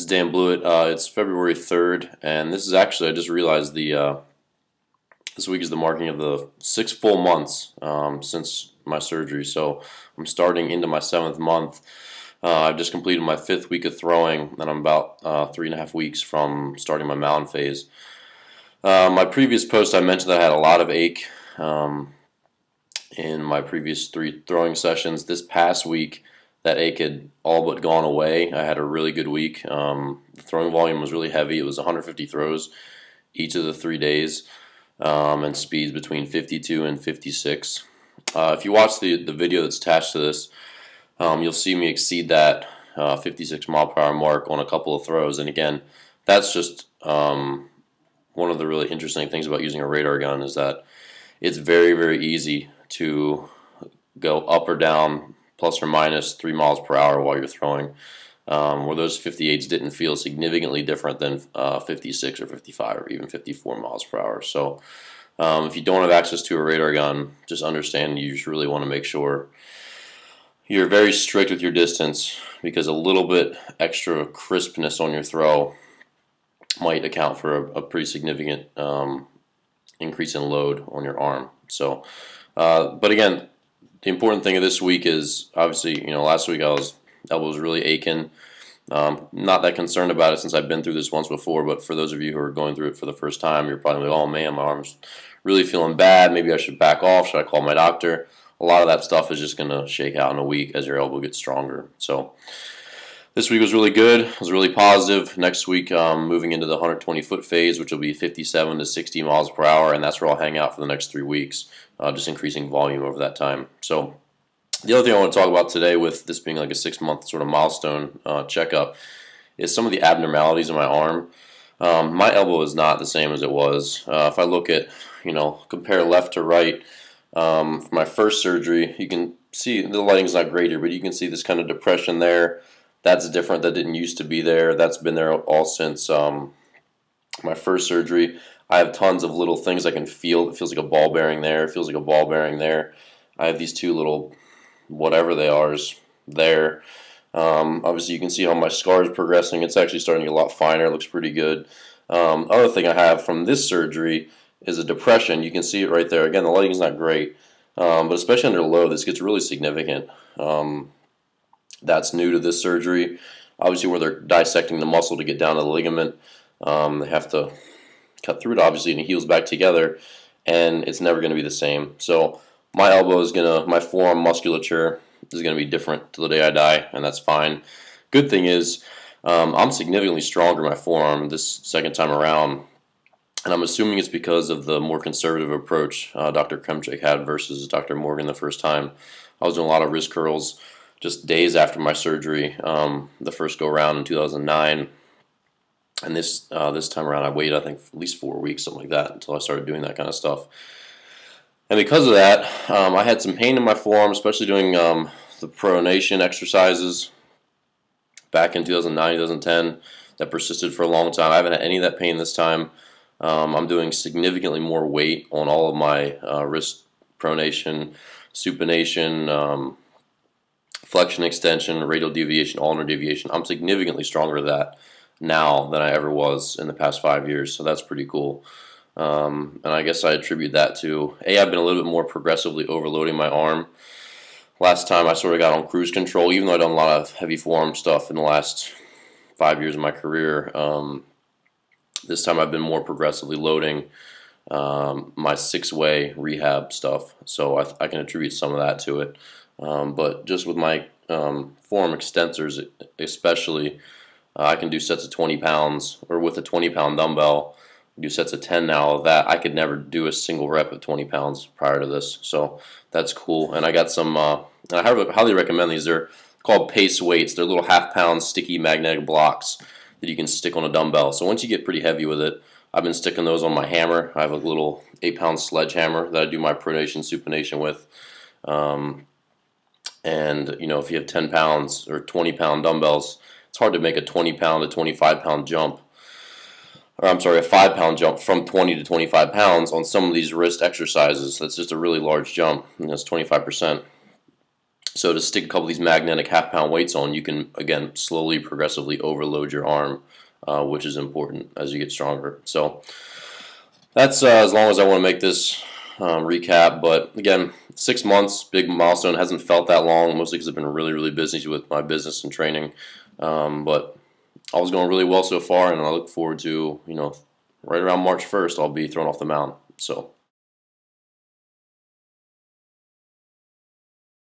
is Dan Blewett. It's February 3rd, and this is actually, I just realized this week is the marking of the 6 full months since my surgery. So I'm starting into my 7th month. I've just completed my 5th week of throwing, and I'm about 3.5 weeks from starting my mound phase. My previous post, I mentioned that I had a lot of ache in my previous 3 throwing sessions. This past week, that ache had all but gone away. I had a really good week. The throwing volume was really heavy. It was 150 throws each of the 3 days, and speeds between 52 and 56. If you watch the video that's attached to this, you'll see me exceed that 56 mile per hour mark on a couple of throws. And again, that's just one of the really interesting things about using a radar gun, is that it's very, very easy to go up or down plus or minus 3 miles per hour while you're throwing, where those 58s didn't feel significantly different than 56 or 55 or even 54 miles per hour. So if you don't have access to a radar gun, just understand you just really want to make sure you're very strict with your distance, because a little bit extra crispness on your throw might account for a pretty significant increase in load on your arm. So, but again, the important thing of this week is, obviously, last week elbow was really aching. Not that concerned about it since I've been through this once before, but for those of you who are going through it for the first time, you're probably like, oh man, my arm's really feeling bad. Maybe I should back off. Should I call my doctor? A lot of that stuff is just going to shake out in a week as your elbow gets stronger. So this week was really good. It was really positive. Next week, moving into the 120-foot phase, which will be 57 to 60 miles per hour, and that's where I'll hang out for the next 3 weeks, just increasing volume over that time. So the other thing I want to talk about today, with this being like a 6-month sort of milestone checkup, is some of the abnormalities in my arm. My elbow is not the same as it was. If I look at, compare left to right, for my first surgery, you can see the lighting's not great here, but you can see this kind of depression there. That's different. That didn't used to be there. That's been there all since my first surgery. I have tons of little things I can feel. It feels like a ball bearing there. It feels like a ball bearing there. I have these 2 little whatever they are there. Obviously, you can see how my scar is progressing. It's actually starting to get a lot finer. It looks pretty good. Other thing I have from this surgery is a depression. You can see it right there. Again, the lighting is not great, but especially under low, this gets really significant. That's new to this surgery. Obviously, where they're dissecting the muscle to get down to the ligament, they have to cut through it, obviously, and it heals back together, and it's never going to be the same. So my elbow is my forearm musculature is going to be different till the day I die, and that's fine. Good thing is, I'm significantly stronger in my forearm this second time around, and I'm assuming it's because of the more conservative approach Dr. Kremchik had versus Dr. Morgan the first time. I was doing a lot of wrist curls just days after my surgery, the first go around in 2009, and this time around I waited, I think, at least 4 weeks, something like that, until I started doing that kind of stuff. And because of that, I had some pain in my forearm, especially doing the pronation exercises back in 2009, 2010, that persisted for a long time. I haven't had any of that pain this time. I'm doing significantly more weight on all of my wrist pronation, supination, flexion extension, radial deviation, ulnar deviation. I'm significantly stronger at that now than I ever was in the past 5 years, so that's pretty cool. And I guess I attribute that to, I've been a little bit more progressively overloading my arm. Last time I sort of got on cruise control, even though I've done a lot of heavy forearm stuff in the last 5 years of my career. This time I've been more progressively loading my 6-way rehab stuff, so I can attribute some of that to it. But just with my forearm extensors especially, I can do sets of 20 pounds, or with a 20-pound dumbbell, do sets of 10 now. That I could never do a single rep of 20 pounds prior to this, so that's cool. And I got some, and I highly recommend these. They're called pace weights. They're little half-pound sticky magnetic blocks that you can stick on a dumbbell. So once you get pretty heavy with it, I've been sticking those on my hammer. I have a little 8-pound sledgehammer that I do my pronation supination with. And if you have 10 pounds or 20-pound dumbbells, it's hard to make a 20-pound to 25-pound jump. Or I'm sorry, a 5-pound jump from 20 to 25 pounds on some of these wrist exercises. That's just a really large jump, and that's 25%. So to stick a couple of these magnetic half-pound weights on, you can, again, slowly, progressively overload your arm, which is important as you get stronger. So that's as long as I want to make this recap. But again, 6 months, big milestone. Hasn't felt that long, mostly because I've been really, really busy with my business and training. But all was going really well so far, and I look forward to, right around March 1st, I'll be thrown off the mound. So